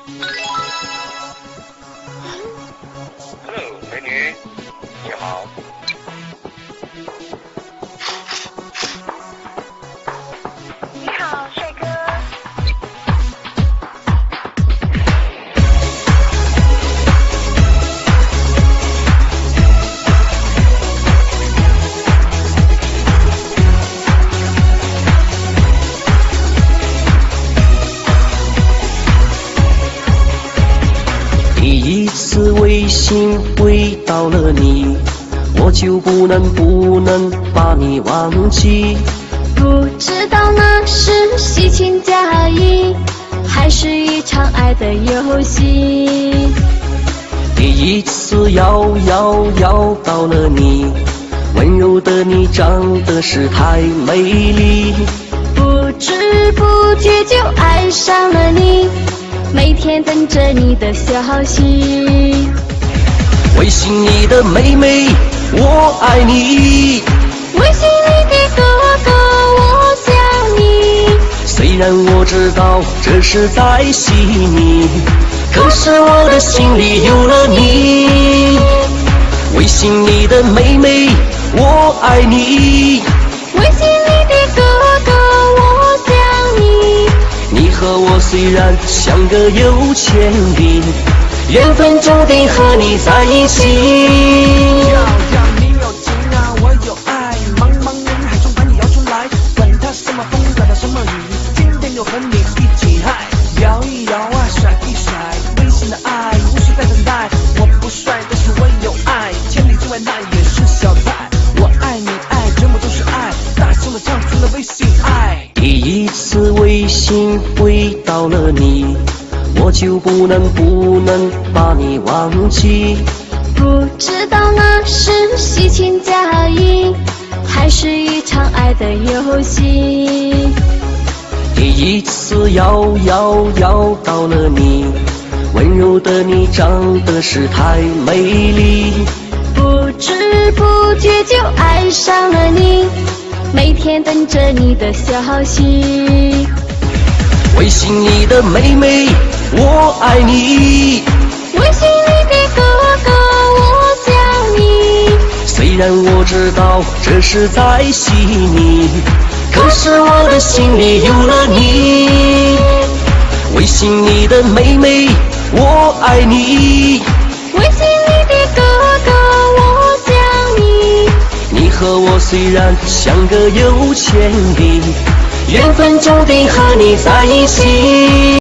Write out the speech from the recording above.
Hello， 美女，你好。你好，帅哥。第一次微信回到了你，我就不能把你忘记。不知道那是虚情假意，还是一场爱的游戏。第一次摇到了你，温柔的你长得是太美丽。不知不觉就爱上了你，每天等着你的消息。微信里的妹妹，我爱你。微信里的哥哥，我想你。虽然我知道这是在戏你，可是我的心里有了你。微信里的妹妹，我爱你。微信里的哥哥，我想你。你和我虽然相隔有千里，缘分注定和你在一起。你有情啊，我有爱，茫茫人海中把你摇出来，管它什么风，管它什么雨，今天就和你一起嗨，摇一摇啊，甩一甩，微信的爱无需再等待。我不帅，但是我有爱，千里之外那也是小菜。我爱你爱，全部都是爱，大声的唱出了微信爱。第一次微信回到了你，我就不能把你忘记。不知道那是虚情假意，还是一场爱的游戏。第一次摇到了你，温柔的你长得是太美丽。不知不觉就爱上了你，每天等着你的消息。微信里的妹妹，我爱你。微信里的哥哥，我想你。虽然我知道这是在戏你，可是我的心里有了你。微信里的妹妹，我爱你。微信里的哥哥，我想你。你和我虽然相隔有千里，缘分注定和你在一起。